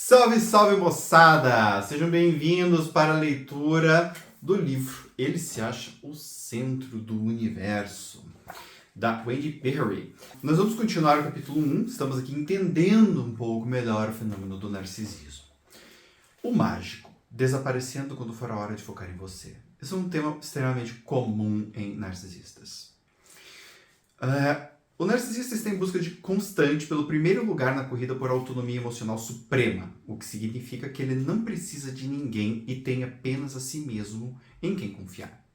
Salve, salve moçada! Sejam bem-vindos para a leitura do livro Ele se acha o centro do universo, da Wendy Perry. Nós vamos continuar o capítulo 1, estamos aqui entendendo um pouco melhor o fenômeno do narcisismo. O mágico, desaparecendo quando for a hora de focar em você. Esse é um tema extremamente comum em narcisistas. O narcisista está em busca de constante pelo primeiro lugar na corrida por autonomia emocional suprema, o que significa que ele não precisa de ninguém e tem apenas a si mesmo em quem confiar.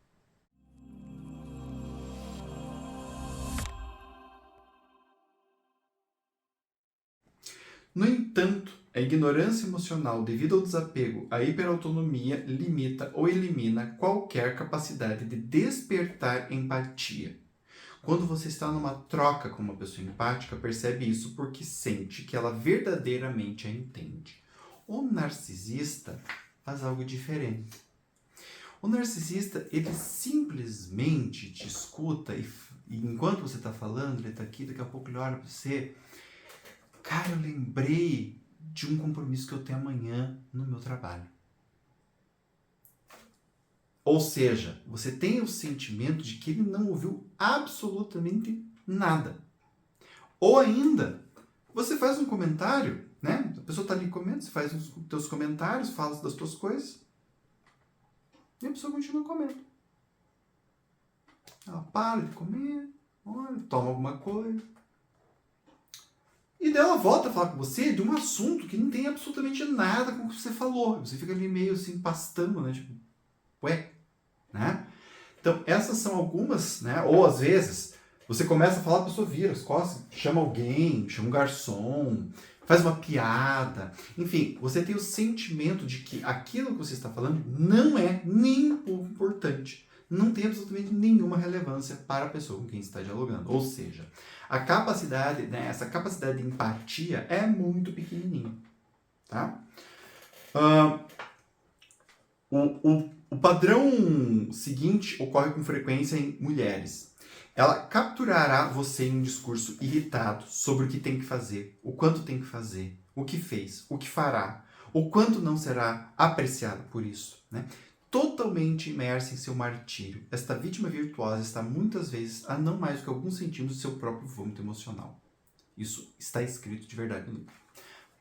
No entanto, a ignorância emocional devido ao desapego à hiperautonomia limita ou elimina qualquer capacidade de despertar empatia. Quando você está numa troca com uma pessoa empática, percebe isso porque sente que ela verdadeiramente a entende. O narcisista faz algo diferente. O narcisista, ele simplesmente te escuta e enquanto você está falando, ele está aqui, daqui a pouco ele olha para você. Cara, eu lembrei de um compromisso que eu tenho amanhã no meu trabalho. Ou seja, você tem o sentimento de que ele não ouviu absolutamente nada. Ou ainda, você faz um comentário, né? A pessoa está ali comendo, você faz os teus comentários, fala das tuas coisas, e a pessoa continua comendo. Ela para de comer, olha, toma alguma coisa. E daí ela volta a falar com você de um assunto que não tem absolutamente nada com o que você falou. Você fica ali meio assim, pastando, né? Tipo, ué, né? Então, essas são algumas, né? Ou às vezes, você começa a falar, a pessoa vira as costas, chama alguém, chama um garçom, faz uma piada. Enfim, você tem o sentimento de que aquilo que você está falando não é nem um pouco importante. Não tem absolutamente nenhuma relevância para a pessoa com quem está dialogando. Ou seja, a capacidade, né, essa capacidade de empatia é muito pequenininha. Tá? O padrão seguinte ocorre com frequência em mulheres. Ela capturará você em um discurso irritado sobre o que tem que fazer, o quanto tem que fazer, o que fez, o que fará, o quanto não será apreciado por isso, né? Totalmente imersa em seu martírio, esta vítima virtuosa está muitas vezes a não mais do que alguns centímetros do seu próprio vômito emocional. Isso está escrito de verdade no livro.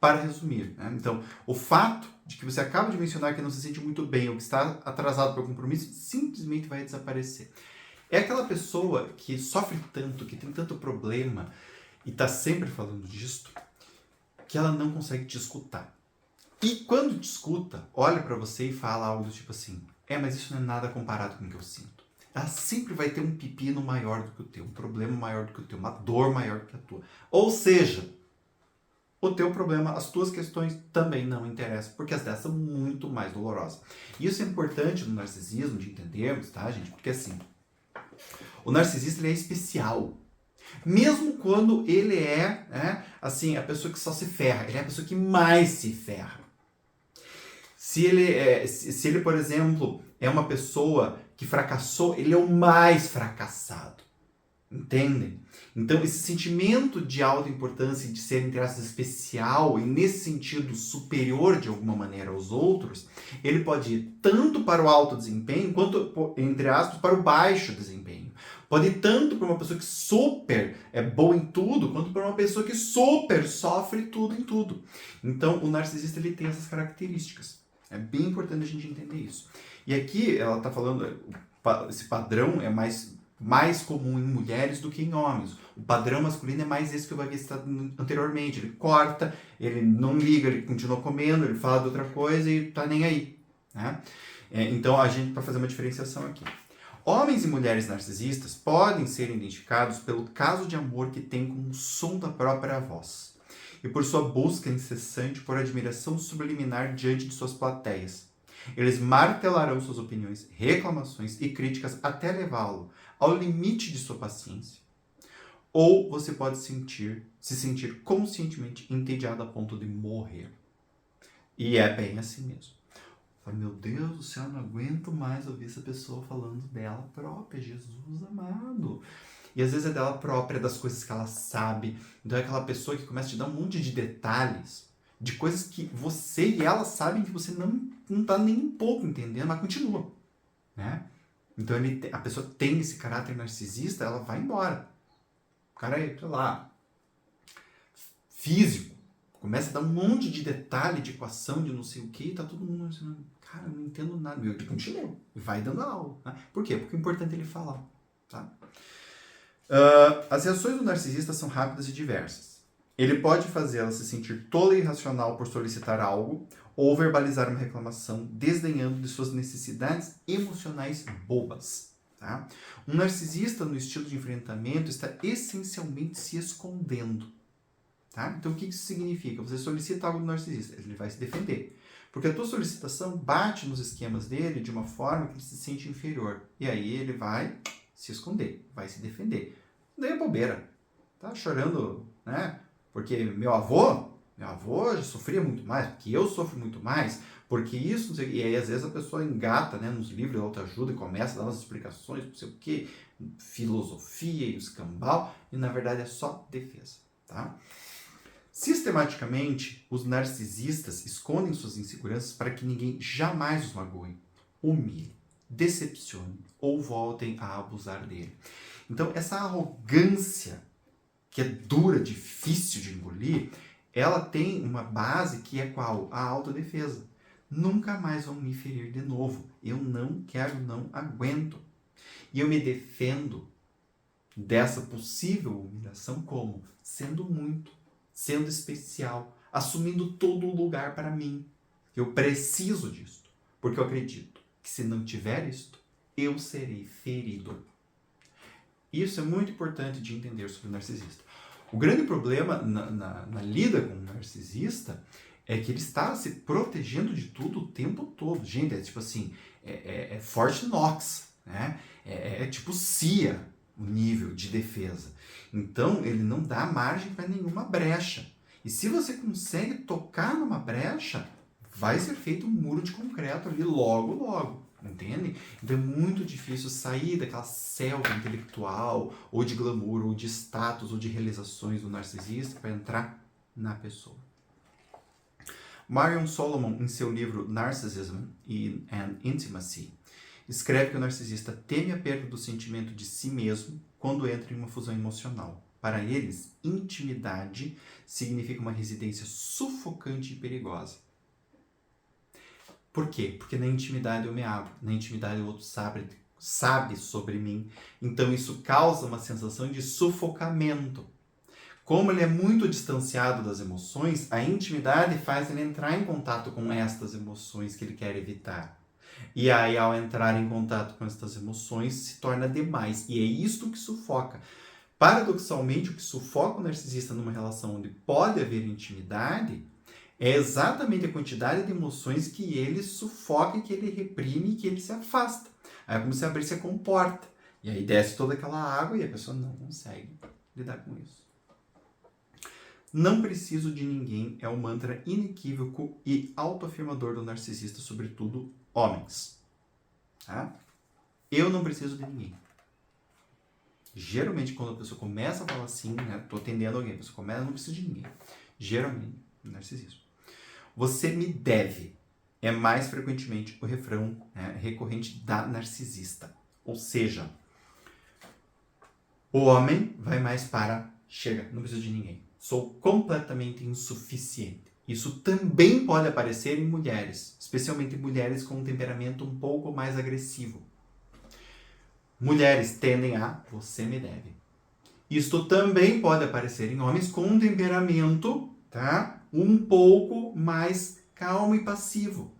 Para resumir, né? Então, o fato de que você acaba de mencionar que não se sente muito bem ou que está atrasado para o compromisso simplesmente vai desaparecer. É aquela pessoa que sofre tanto, que tem tanto problema e está sempre falando disto, que ela não consegue te escutar. E quando te escuta, olha para você e fala algo do tipo assim, mas isso não é nada comparado com o que eu sinto. Ela sempre vai ter um pepino maior do que o teu, um problema maior do que o teu, uma dor maior do que a tua. Ou seja, o teu problema, as tuas questões também não interessam, porque as delas são muito mais dolorosas. Isso é importante no narcisismo, de entendermos, tá, gente? Porque assim, o narcisista ele é especial. Mesmo quando ele é, né, assim, a pessoa que só se ferra, ele é a pessoa que mais se ferra. Se ele, por exemplo, é uma pessoa que fracassou, ele é o mais fracassado. Entendem? Então, esse sentimento de autoimportância e de ser, entre aspas, especial e, nesse sentido, superior de alguma maneira aos outros, ele pode ir tanto para o alto desempenho, quanto, entre aspas, para o baixo desempenho. Pode ir tanto para uma pessoa que super é boa em tudo, quanto para uma pessoa que super sofre tudo em tudo. Então, o narcisista ele tem essas características. É bem importante a gente entender isso. E aqui, ela está falando, esse padrão é mais comum em mulheres do que em homens. O padrão masculino é mais esse que eu havia citado anteriormente. Ele corta, ele não liga, ele continua comendo, ele fala de outra coisa e tá nem aí. Né? Então, a gente, para fazer uma diferenciação aqui. Homens e mulheres narcisistas podem ser identificados pelo caso de amor que tem como o som da própria voz e por sua busca incessante por admiração subliminar diante de suas plateias. Eles martelarão suas opiniões, reclamações e críticas até levá-lo ao limite de sua paciência. Ou você pode se sentir conscientemente entediado a ponto de morrer. E é bem assim mesmo. Meu Deus do céu, não aguento mais ouvir essa pessoa falando dela própria, Jesus amado. E às vezes é dela própria, das coisas que ela sabe. Então é aquela pessoa que começa a te dar um monte de detalhes de coisas que você e ela sabem que você não tá nem um pouco entendendo, mas continua, né? Então a pessoa tem esse caráter narcisista, ela vai embora. O cara é, sei lá, físico, começa a dar um monte de detalhe, de equação, de não sei o que, e tá todo mundo assim, cara, eu não entendo nada. Ele continua, vai dando aula. Né? Por quê? Porque é importante ele falar. Tá? As reações do narcisista são rápidas e diversas. Ele pode fazê-la se sentir tola e irracional por solicitar algo ou verbalizar uma reclamação, desdenhando de suas necessidades emocionais bobas. Tá? Um narcisista no estilo de enfrentamento está essencialmente se escondendo. Tá? Então, o que isso significa? Você solicita algo do narcisista, ele vai se defender. Porque a tua solicitação bate nos esquemas dele de uma forma que ele se sente inferior. E aí ele vai se esconder, vai se defender. Daí é bobeira. Tá chorando, né? Porque meu avô já sofria muito mais, porque eu sofro muito mais, porque isso, não sei, e aí às vezes a pessoa engata, né, nos livros de autoajuda e começa a dar umas explicações, não sei o quê, filosofia e o escambau, e na verdade é só defesa, tá? Sistematicamente, os narcisistas escondem suas inseguranças para que ninguém jamais os magoe, humilhe, decepcione ou voltem a abusar dele. Então, essa arrogância, que é dura, difícil de engolir, ela tem uma base que é qual? A autodefesa. Nunca mais vão me ferir de novo. Eu não quero, não aguento. E eu me defendo dessa possível humilhação como? Sendo muito, sendo especial, assumindo todo o lugar para mim. Eu preciso disto, porque eu acredito que se não tiver isto, eu serei ferido. Isso é muito importante de entender sobre o narcisista. O grande problema na lida com o narcisista é que ele está se protegendo de tudo o tempo todo. Gente, é tipo assim, é Fort Knox, né? É tipo CIA o nível de defesa. Então, ele não dá margem para nenhuma brecha. E se você consegue tocar numa brecha, vai ser feito um muro de concreto ali logo, logo. Entende? Então é muito difícil sair daquela selva intelectual, ou de glamour, ou de status, ou de realizações do narcisista para entrar na pessoa. Marion Solomon, em seu livro Narcissism and Intimacy, escreve que o narcisista teme a perda do sentimento de si mesmo quando entra em uma fusão emocional. Para eles, intimidade significa uma residência sufocante e perigosa. Por quê? Porque na intimidade eu me abro, na intimidade o outro sabe sobre mim. Então isso causa uma sensação de sufocamento. Como ele é muito distanciado das emoções, a intimidade faz ele entrar em contato com estas emoções que ele quer evitar. E aí, ao entrar em contato com estas emoções, se torna demais. E é isto que sufoca. Paradoxalmente, o que sufoca o narcisista numa relação onde pode haver intimidade é exatamente a quantidade de emoções que ele sufoca, que ele reprime e que ele se afasta. Aí é como se abrir se comporta. E aí desce toda aquela água e a pessoa não consegue lidar com isso. Não preciso de ninguém é o mantra inequívoco e autoafirmador do narcisista, sobretudo homens. Tá? Eu não preciso de ninguém. Geralmente, quando a pessoa começa a falar assim, né, tô atendendo alguém, a pessoa começa, não preciso de ninguém. Geralmente, narcisismo. Você me deve é mais frequentemente o refrão recorrente da narcisista. Ou seja, o homem vai mais para chega, não preciso de ninguém. Sou completamente insuficiente. Isso também pode aparecer em mulheres, especialmente mulheres com um temperamento um pouco mais agressivo. Mulheres tendem a você me deve. Isto também pode aparecer em homens com um temperamento, tá, um pouco mais calmo e passivo.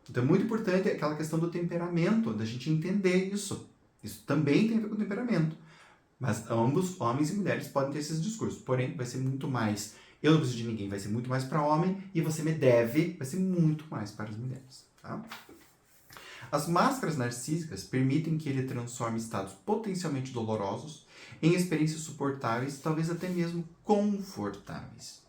Então é muito importante aquela questão do temperamento, da gente entender isso. Isso também tem a ver com o temperamento. Mas ambos, homens e mulheres, podem ter esses discursos. Porém, vai ser muito mais eu não preciso de ninguém, vai ser muito mais para homem, e você me deve, vai ser muito mais para as mulheres. Tá? As máscaras narcísicas permitem que ele transforme estados potencialmente dolorosos em experiências suportáveis, talvez até mesmo confortáveis.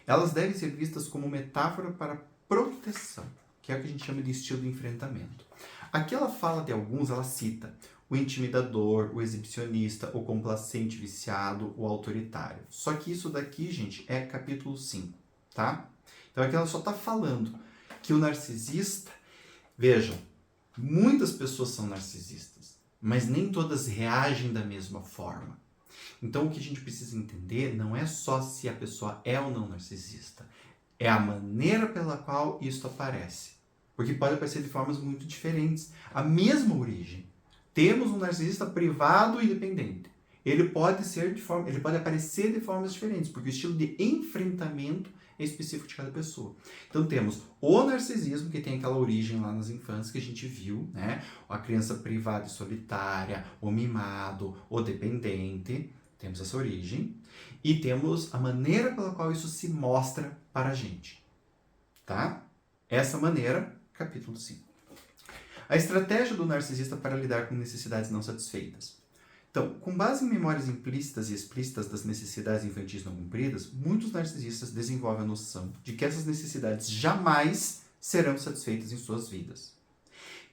Elas devem ser vistas como metáfora para proteção, que é o que a gente chama de estilo de enfrentamento. Aqui ela fala de alguns, ela cita o intimidador, o exibicionista, o complacente viciado, o autoritário. Só que isso daqui, gente, é capítulo 5, tá? Então aqui ela só está falando que o narcisista, vejam, muitas pessoas são narcisistas, mas nem todas reagem da mesma forma. Então o que a gente precisa entender não é só se a pessoa é ou não narcisista, é a maneira pela qual isso aparece. Porque pode aparecer de formas muito diferentes. A mesma origem. Temos um narcisista privado e dependente. Ele pode aparecer de formas diferentes, porque o estilo de enfrentamento é específico de cada pessoa. Então temos o narcisismo, que tem aquela origem lá nas infâncias que a gente viu, né? A criança privada e solitária, o mimado, o dependente. Temos essa origem. E temos a maneira pela qual isso se mostra para a gente. Tá? Essa maneira, capítulo 5. A estratégia do narcisista para lidar com necessidades não satisfeitas. Então, com base em memórias implícitas e explícitas das necessidades infantis não cumpridas, muitos narcisistas desenvolvem a noção de que essas necessidades jamais serão satisfeitas em suas vidas.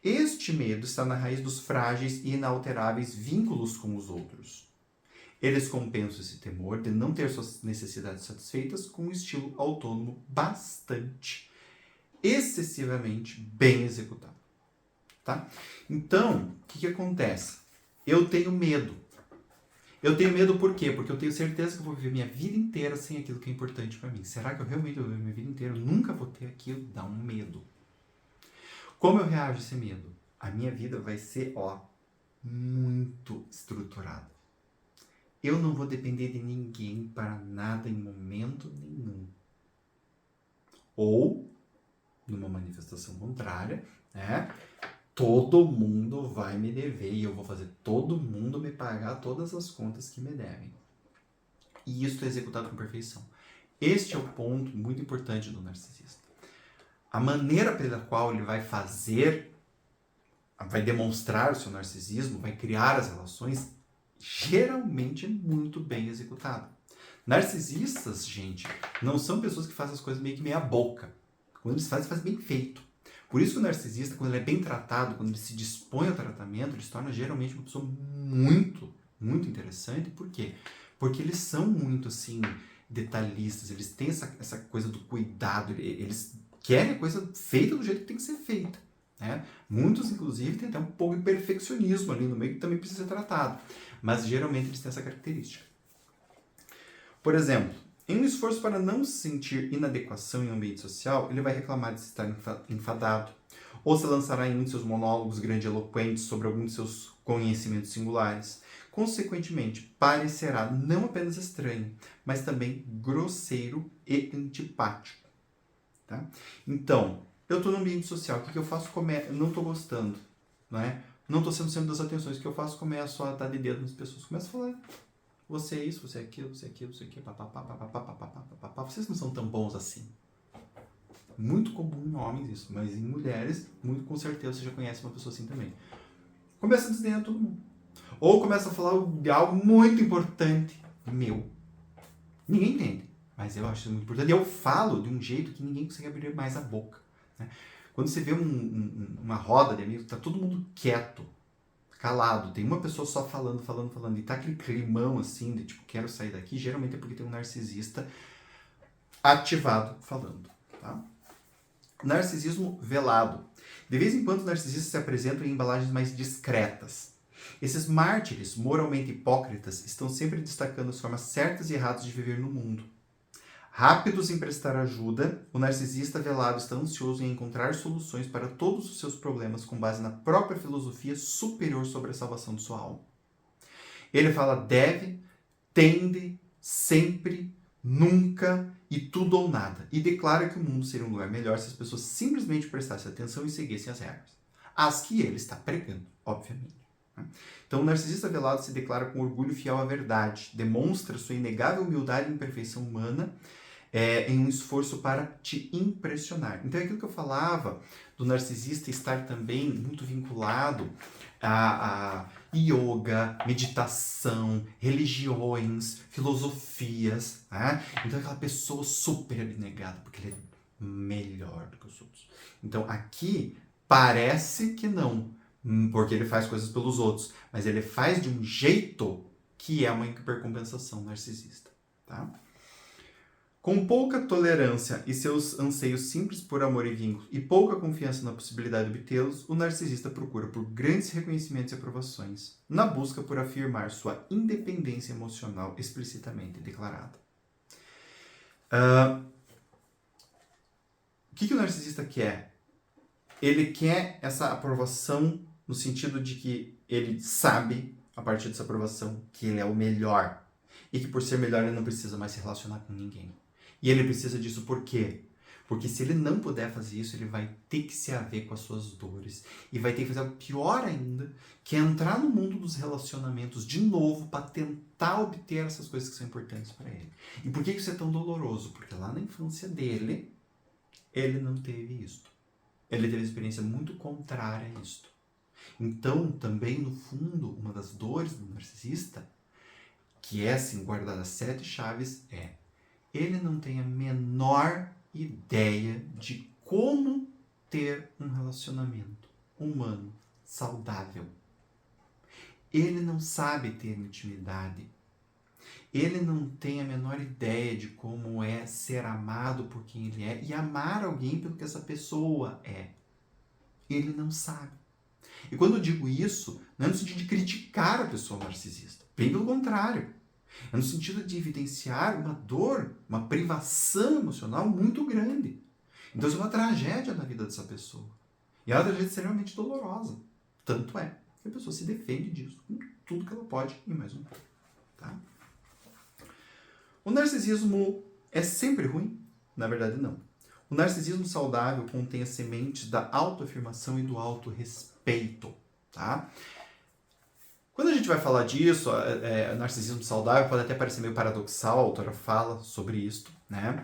Este medo está na raiz dos frágeis e inalteráveis vínculos com os outros. Eles compensam esse temor de não ter suas necessidades satisfeitas com um estilo autônomo bastante, excessivamente bem executado. Tá? Então, o que acontece? Eu tenho medo. Eu tenho medo por quê? Porque eu tenho certeza que eu vou viver minha vida inteira sem aquilo que é importante para mim. Será que eu realmente vou viver minha vida inteira? Eu nunca vou ter aquilo? Dá um medo. Como eu reajo a esse medo? A minha vida vai ser, muito estruturada. Eu não vou depender de ninguém para nada em momento nenhum. Ou, numa manifestação contrária, né? Todo mundo vai me dever e eu vou fazer todo mundo me pagar todas as contas que me devem. E isso é executado com perfeição. Este é o ponto muito importante do narcisista. A maneira pela qual ele vai demonstrar o seu narcisismo, vai criar as relações, geralmente é muito bem executada. Narcisistas, gente, não são pessoas que fazem as coisas meio que meia boca. Quando eles fazem bem feito. Por isso que o narcisista, quando ele é bem tratado, quando ele se dispõe ao tratamento, ele se torna geralmente uma pessoa muito, muito interessante. Por quê? Porque eles são muito, assim, detalhistas, eles têm essa coisa do cuidado, eles querem a coisa feita do jeito que tem que ser feita. Né? Muitos, inclusive, têm até um pouco de perfeccionismo ali no meio que também precisa ser tratado. Mas, geralmente, eles têm essa característica. Por exemplo, em um esforço para não se sentir inadequação em um ambiente social, ele vai reclamar de estar enfadado, ou se lançará em um de seus monólogos grandiloquentes sobre algum de seus conhecimentos singulares. Consequentemente, parecerá não apenas estranho, mas também grosseiro e antipático. Tá? Então, eu estou no ambiente social, o que eu faço? Não estou gostando, né? Não estou sendo centro das atenções, o que eu faço? Começo a dar de dedo nas pessoas, começo a falar... Você é isso, você é aquilo, você é aquilo, você é aquilo, papapá. Vocês não são tão bons assim. Muito comum em homens isso, mas em mulheres, muito com certeza você já conhece uma pessoa assim também. Começa a desdenhar todo mundo. Ou começa a falar de algo muito importante meu. Ninguém entende, mas eu acho isso muito importante. E eu falo de um jeito que ninguém consegue abrir mais a boca. Né? Quando você vê uma roda de amigos, tá todo mundo quieto. Calado, tem uma pessoa só falando, e tá aquele climão assim, de tipo, quero sair daqui, geralmente é porque tem um narcisista ativado falando, tá? Narcisismo velado. De vez em quando os narcisistas se apresentam em embalagens mais discretas. Esses mártires moralmente hipócritas estão sempre destacando as formas certas e erradas de viver no mundo. Rápidos em prestar ajuda, o narcisista velado está ansioso em encontrar soluções para todos os seus problemas com base na própria filosofia superior sobre a salvação de sua alma. Ele fala deve, tende, sempre, nunca e tudo ou nada. E declara que o mundo seria um lugar melhor se as pessoas simplesmente prestassem atenção e seguissem as regras. As que ele está pregando, obviamente. Então o narcisista velado se declara com orgulho fiel à verdade, demonstra sua inegável humildade e imperfeição humana, em um esforço para te impressionar. Então é aquilo que eu falava do narcisista estar também muito vinculado a yoga, meditação, religiões, filosofias. Né? Então é aquela pessoa super abnegada, porque ele é melhor do que os outros. Então aqui parece que não, porque ele faz coisas pelos outros, mas ele faz de um jeito que é uma hipercompensação narcisista. Tá? Com pouca tolerância e seus anseios simples por amor e vínculo e pouca confiança na possibilidade de obtê-los, o narcisista procura por grandes reconhecimentos e aprovações, na busca por afirmar sua independência emocional explicitamente declarada. O que o narcisista quer? Ele quer essa aprovação no sentido de que ele sabe, a partir dessa aprovação, que ele é o melhor. E que por ser melhor ele não precisa mais se relacionar com ninguém. E ele precisa disso por quê? Porque se ele não puder fazer isso, ele vai ter que se haver com as suas dores. E vai ter que fazer algo pior ainda, que é entrar no mundo dos relacionamentos de novo para tentar obter essas coisas que são importantes para ele. E por que isso é tão doloroso? Porque lá na infância dele, ele não teve isto. Ele teve uma experiência muito contrária a isto. Então, também, no fundo, uma das dores do narcisista, que é, assim, guardada a 7 chaves, é ele não tem a menor ideia de como ter um relacionamento humano saudável. Ele não sabe ter intimidade. Ele não tem a menor ideia de como é ser amado por quem ele é e amar alguém pelo que essa pessoa é. Ele não sabe. E quando eu digo isso, não é no sentido de criticar a pessoa narcisista. Bem pelo contrário. É no sentido de evidenciar uma dor, uma privação emocional muito grande. Então isso é uma tragédia na vida dessa pessoa. E é uma tragédia extremamente dolorosa. Tanto é que a pessoa se defende disso, com tudo que ela pode e mais um pouco. Tá? O narcisismo é sempre ruim? Na verdade, não. O narcisismo saudável contém as sementes da autoafirmação e do autorrespeito. Tá? Quando a gente vai falar disso, narcisismo saudável pode até parecer meio paradoxal, a autora fala sobre isso, né?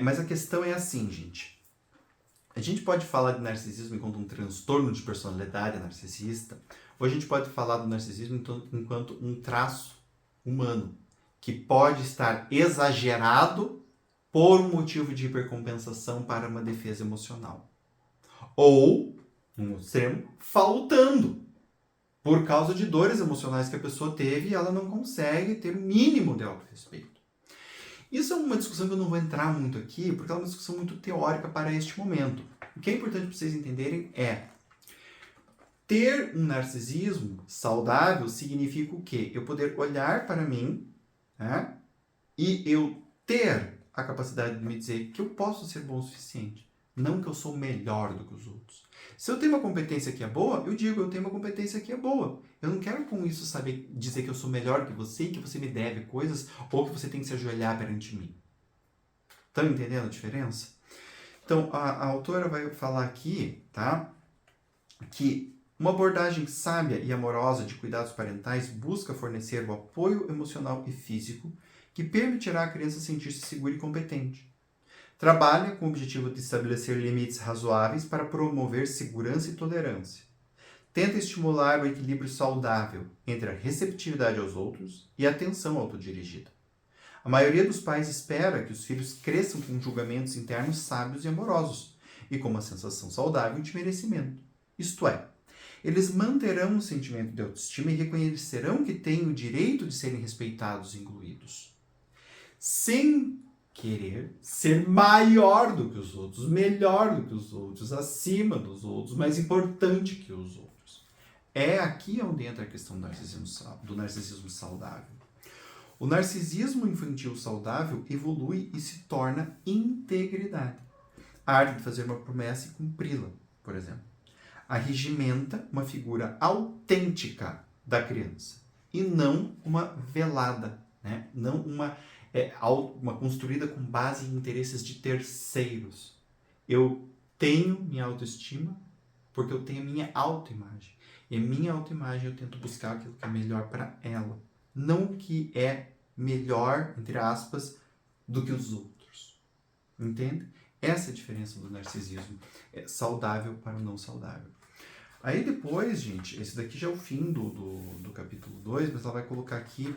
Mas a questão é assim, gente. A gente pode falar de narcisismo enquanto um transtorno de personalidade narcisista, ou a gente pode falar do narcisismo enquanto um traço humano, que pode estar exagerado por um motivo de hipercompensação para uma defesa emocional. Ou, no extremo, faltando. Por causa de dores emocionais que a pessoa teve e ela não consegue ter o mínimo de autorrespeito. Isso é uma discussão que eu não vou entrar muito aqui, porque é uma discussão muito teórica para este momento. O que é importante para vocês entenderem é ter um narcisismo saudável significa o quê? Eu poder olhar para mim, né, e eu ter a capacidade de me dizer que eu posso ser bom o suficiente. Não que eu sou melhor do que os outros. Se eu tenho uma competência que é boa, eu digo, eu tenho uma competência que é boa. Eu não quero com isso saber dizer que eu sou melhor que você e que você me deve coisas ou que você tem que se ajoelhar perante mim. Estão entendendo a diferença? Então, a autora vai falar aqui, tá, que uma abordagem sábia e amorosa de cuidados parentais busca fornecer o apoio emocional e físico que permitirá à criança sentir-se segura e competente. Trabalha com o objetivo de estabelecer limites razoáveis para promover segurança e tolerância. Tenta estimular o equilíbrio saudável entre a receptividade aos outros e a atenção autodirigida. A maioria dos pais espera que os filhos cresçam com julgamentos internos sábios e amorosos e com uma sensação saudável de merecimento. Isto é, eles manterão um sentimento de autoestima e reconhecerão que têm o direito de serem respeitados e incluídos. Sem querer ser maior do que os outros, melhor do que os outros, acima dos outros, mais importante que os outros. É aqui onde entra a questão do narcisismo saudável. O narcisismo infantil saudável evolui e se torna integridade. A arte de fazer uma promessa e cumpri-la, por exemplo. Arregimenta uma figura autêntica da criança e não uma velada, né? Não uma construída com base em interesses de terceiros. Eu tenho minha autoestima porque eu tenho a minha autoimagem. E a minha autoimagem eu tento buscar aquilo que é melhor para ela. Não o que é melhor, entre aspas, do que os outros. Entende? Essa é a diferença do narcisismo. É saudável para o não saudável. Aí depois, gente, esse daqui já é o fim do capítulo 2, mas ela vai colocar aqui,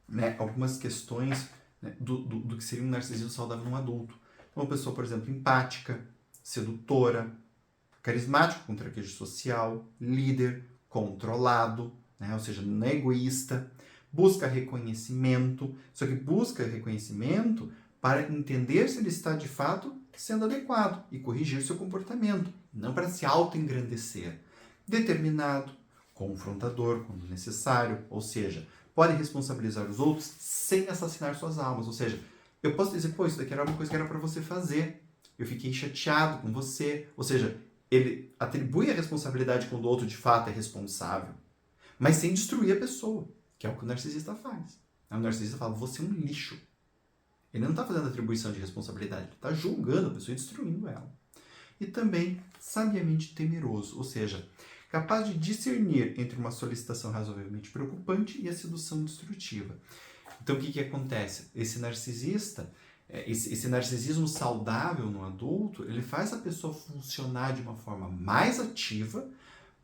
né, algumas questões, né, do que seria um narcisismo saudável num adulto. Uma pessoa, por exemplo, empática, sedutora, carismático com traquejo social, líder, controlado, né, ou seja, não é egoísta, busca reconhecimento, só que busca reconhecimento para entender se ele está de fato sendo adequado e corrigir seu comportamento, não para se auto-engrandecer. Determinado, confrontador quando necessário, ou seja, pode responsabilizar os outros sem assassinar suas almas, ou seja, eu posso dizer, pô, isso daqui era uma coisa que era para você fazer, eu fiquei chateado com você, ou seja, ele atribui a responsabilidade quando o outro de fato é responsável, mas sem destruir a pessoa, que é o que o narcisista faz. O narcisista fala, você é um lixo. Ele não está fazendo atribuição de responsabilidade, ele está julgando a pessoa e destruindo ela. E também sabiamente temeroso, ou seja, capaz de discernir entre uma solicitação razoavelmente preocupante e a sedução destrutiva. Então, o que acontece? Esse narcisista, esse narcisismo saudável no adulto, ele faz a pessoa funcionar de uma forma mais ativa,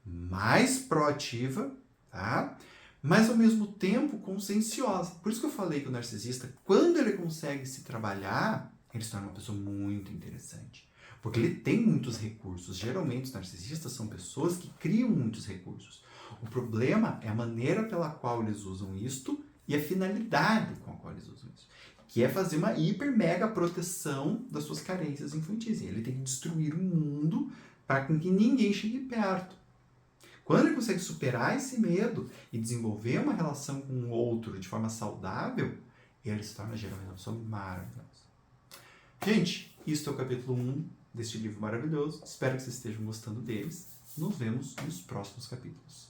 mais proativa, tá? Mas ao mesmo tempo conscienciosa. Por isso que eu falei que o narcisista, quando ele consegue se trabalhar, ele se torna uma pessoa muito interessante. Porque ele tem muitos recursos. Geralmente os narcisistas são pessoas que criam muitos recursos. O problema é a maneira pela qual eles usam isto e a finalidade com a qual eles usam isso. Que é fazer uma hiper mega proteção das suas carências infantis. E ele tem que destruir o mundo para que ninguém chegue perto. Quando ele consegue superar esse medo e desenvolver uma relação com o outro de forma saudável, ele se torna geralmente uma pessoa maravilhosa. Gente, isso é o capítulo 1 deste livro maravilhoso. Espero que vocês estejam gostando deles. Nos vemos nos próximos capítulos.